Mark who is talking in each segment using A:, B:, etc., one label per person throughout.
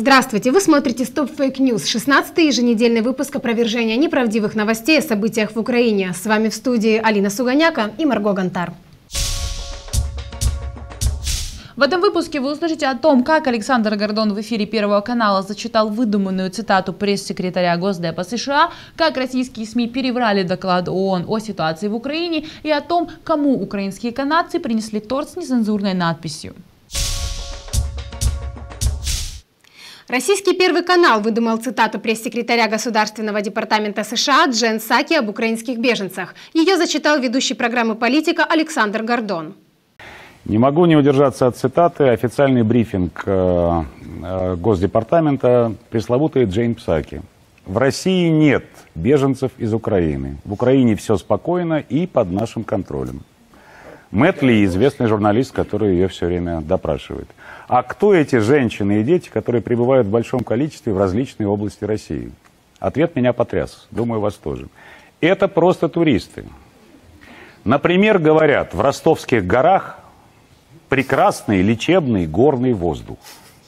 A: Здравствуйте! Вы смотрите Stop Fake News, 16-й еженедельный выпуск опровержения неправдивых новостей о событиях в Украине. С вами в студии Алина Суганяка и Марго Гонтар.
B: В этом выпуске вы услышите о том, как Александр Гордон в эфире Первого канала зачитал выдуманную цитату пресс-секретаря Госдепа США, как российские СМИ переврали доклад ООН о ситуации в Украине и о том, кому украинские канадцы принесли торт с нецензурной надписью.
A: Российский Первый канал выдумал цитату пресс-секретаря Государственного департамента США Джен Псаки об украинских беженцах. Ее зачитал ведущий программы «Политика» Александр Гордон.
C: Не могу не удержаться от цитаты. Официальный брифинг Госдепартамента пресловутой Джен Псаки. В России нет беженцев из Украины. В Украине все спокойно и под нашим контролем. Мэтт Ли, известный журналист, который ее все время допрашивает. А кто эти женщины и дети, которые прибывают в большом количестве в различные области России? Ответ меня потряс. Думаю, вас тоже. Это просто туристы. Например, говорят, в Ростовских горах прекрасный лечебный горный воздух.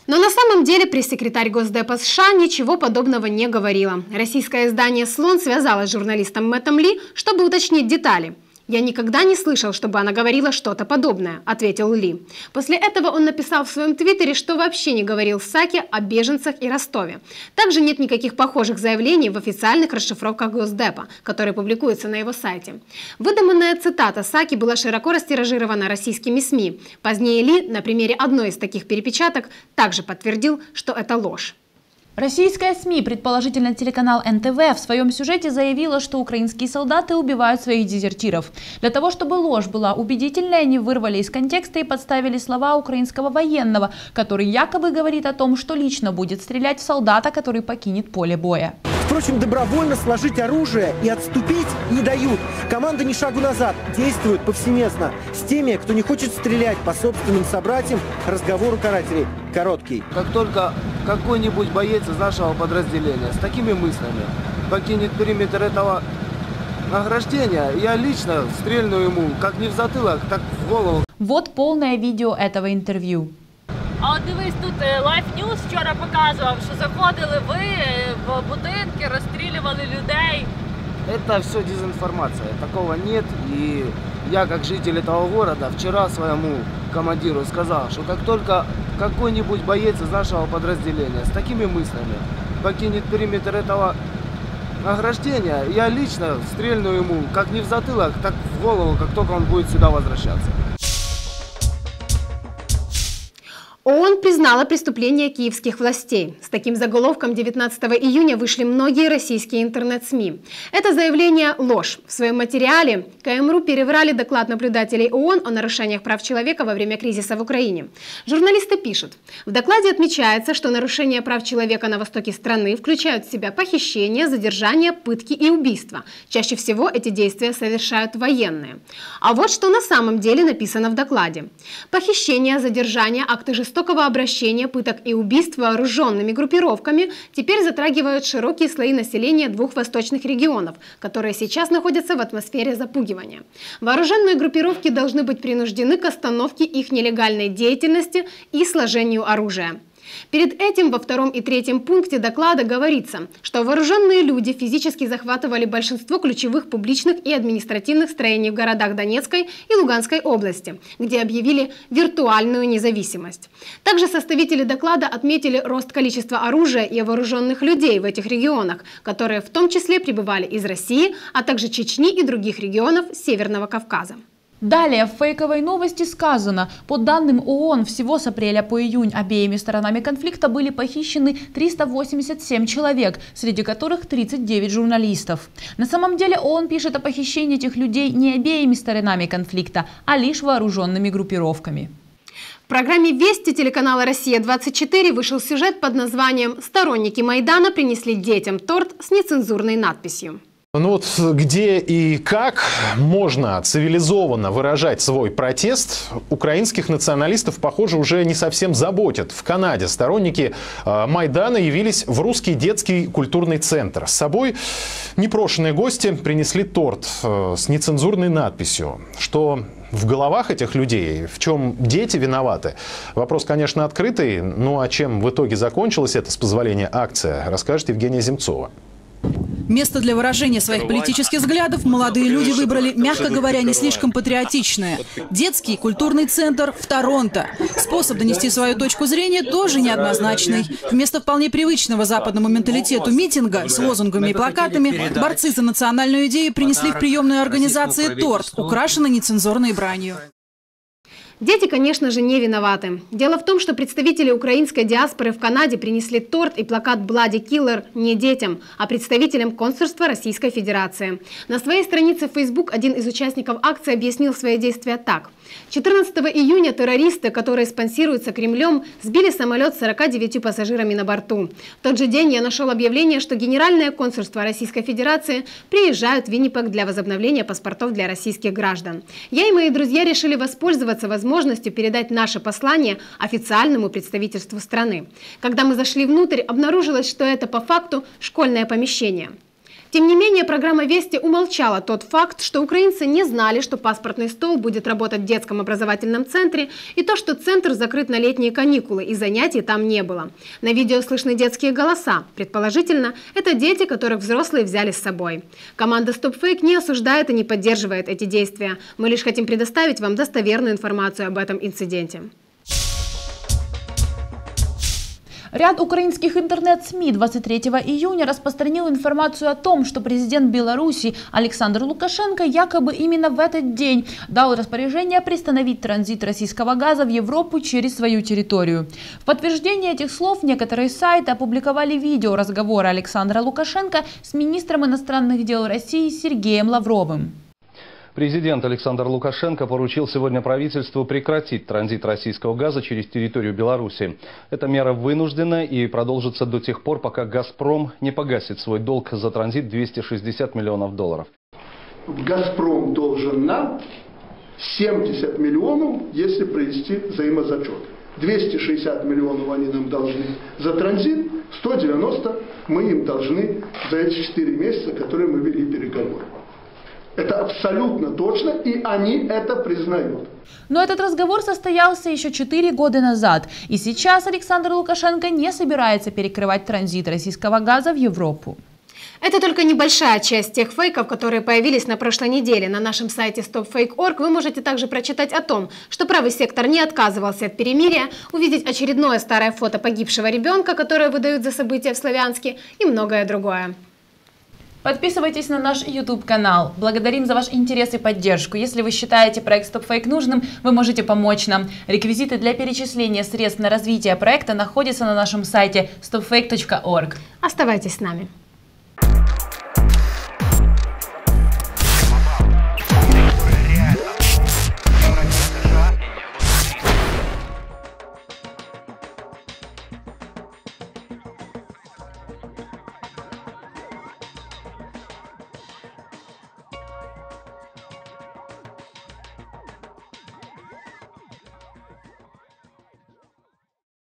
A: Но на самом деле пресс-секретарь Госдепа США ничего подобного не говорила. Российское издание «Слон» связалось с журналистом Мэттом Ли, чтобы уточнить детали. «Я никогда не слышал, чтобы она говорила что-то подобное», – ответил Ли. После этого он написал в своем твиттере, что вообще не говорил Псаки о беженцах и Ростове. Также нет никаких похожих заявлений в официальных расшифровках Госдепа, которые публикуются на его сайте. Выдуманная цитата Псаки была широко растиражирована российскими СМИ. Позднее Ли на примере одной из таких перепечаток также подтвердил, что это ложь.
B: Российская СМИ, предположительно телеканал НТВ, в своем сюжете заявила, что украинские солдаты убивают своих дезертиров. Для того, чтобы ложь была убедительной, они вырвали из контекста и подставили слова украинского военного, который якобы говорит о том, что лично будет стрелять в солдата, который покинет поле боя.
D: Впрочем, добровольно сложить оружие и отступить не дают. Команда «Ни шагу назад» действует повсеместно. С теми, кто не хочет стрелять по собственным собратьям, разговор у карателей короткий.
E: Как только какой-нибудь боец из нашего подразделения с такими мыслями покинет периметр этого ограждения, я лично стрельну ему как не в затылок, так в голову.
B: Вот полное видео этого интервью.
F: А от дивись, тут Life News вчора показував, що заходили ви в будинки, розстрілювали людей.
E: Это все дезинформация, такого нет. И я, как житель этого города, вчера своему командиру сказал, что как только какой-нибудь боец из нашего подразделения с такими мыслями покинет периметр этого ограждения, я лично стрельну ему как не в затылок, так в голову, как только он будет сюда возвращаться.
A: ООН признала преступление киевских властей. С таким заголовком 19 июня вышли многие российские интернет-СМИ. Это заявление – ложь. В своем материале КМРУ переврали доклад наблюдателей ООН о нарушениях прав человека во время кризиса в Украине. Журналисты пишут, в докладе отмечается, что нарушения прав человека на востоке страны включают в себя похищение, задержание, пытки и убийства. Чаще всего эти действия совершают военные. А вот что на самом деле написано в докладе. Похищение, задержание, акты жестокого обращения, пыток и убийств вооруженными группировками теперь затрагивают широкие слои населения двух восточных регионов, которые сейчас находятся в атмосфере запугивания. Вооруженные группировки должны быть принуждены к остановке их нелегальной деятельности и сложению оружия. Перед этим во втором и третьем пункте доклада говорится, что вооруженные люди физически захватывали большинство ключевых публичных и административных строений в городах Донецкой и Луганской области, где объявили виртуальную независимость. Также составители доклада отметили рост количества оружия и вооруженных людей в этих регионах, которые в том числе прибывали из России, а также Чечни и других регионов Северного Кавказа.
B: Далее в фейковой новости сказано, по данным ООН, всего с апреля по июнь обеими сторонами конфликта были похищены 387 человек, среди которых 39 журналистов. На самом деле ООН пишет о похищении этих людей не обеими сторонами конфликта, а лишь вооруженными группировками.
A: В программе «Вести» телеканала «Россия-24» вышел сюжет под названием «Сторонники Майдана принесли детям торт с нецензурной надписью».
G: Ну вот где и как можно цивилизованно выражать свой протест, украинских националистов, похоже, уже не совсем заботят. В Канаде сторонники Майдана явились в русский детский культурный центр. С собой непрошенные гости принесли торт с нецензурной надписью. Что в головах этих людей, в чем дети виноваты? Вопрос, конечно, открытый. Ну а чем в итоге закончилась эта, с позволения, акция, расскажет Евгения Земцова.
H: Место для выражения своих политических взглядов молодые люди выбрали, мягко говоря, не слишком патриотичное. Детский культурный центр в Торонто. Способ донести свою точку зрения тоже неоднозначный. Вместо вполне привычного западному менталитету митинга с лозунгами и плакатами, борцы за национальную идею принесли в приемную организации торт, украшенный нецензурной бранью.
A: Дети, конечно же, не виноваты. Дело в том, что представители украинской диаспоры в Канаде принесли торт и плакат «Bloody Killer» не детям, а представителям консульства Российской Федерации. На своей странице в Facebook один из участников акции объяснил свои действия так. 14 июня террористы, которые спонсируются Кремлем, сбили самолет с 49 пассажирами на борту. В тот же день я нашел объявление, что Генеральное консульство Российской Федерации приезжают в Виннипег для возобновления паспортов для российских граждан. Я и мои друзья решили воспользоваться возможностью передать наше послание официальному представительству страны. Когда мы зашли внутрь, обнаружилось, что это по факту школьное помещение. Тем не менее, программа «Вести» умолчала тот факт, что украинцы не знали, что паспортный стол будет работать в детском образовательном центре, и то, что центр закрыт на летние каникулы, и занятий там не было. На видео слышны детские голоса. Предположительно, это дети, которых взрослые взяли с собой. Команда StopFake не осуждает и не поддерживает эти действия. Мы лишь хотим предоставить вам достоверную информацию об этом инциденте.
B: Ряд украинских интернет-СМИ 23 июня распространил информацию о том, что президент Беларуси Александр Лукашенко якобы именно в этот день дал распоряжение приостановить транзит российского газа в Европу через свою территорию. В подтверждение этих слов некоторые сайты опубликовали видео разговора Александра Лукашенко с министром иностранных дел России Сергеем Лавровым.
I: Президент Александр Лукашенко поручил сегодня правительству прекратить транзит российского газа через территорию Беларуси. Эта мера вынуждена и продолжится до тех пор, пока «Газпром» не погасит свой долг за транзит 260 миллионов долларов.
J: «Газпром» должен нам 70 миллионов, если провести взаимозачет. 260 миллионов они нам должны за транзит, 190 мы им должны за эти 4 месяца, которые мы вели переговоры. Это абсолютно точно, и они это признают.
B: Но этот разговор состоялся еще 4 года назад. И сейчас Александр Лукашенко не собирается перекрывать транзит российского газа в Европу.
A: Это только небольшая часть тех фейков, которые появились на прошлой неделе. На нашем сайте stopfake.org вы можете также прочитать о том, что правый сектор не отказывался от перемирия, увидеть очередное старое фото погибшего ребенка, которое выдают за события в Славянске, и многое другое.
B: Подписывайтесь на наш YouTube-канал. Благодарим за ваш интерес и поддержку. Если вы считаете проект StopFake нужным, вы можете помочь нам. Реквизиты для перечисления средств на развитие проекта находятся на нашем сайте stopfake.org.
A: Оставайтесь с нами.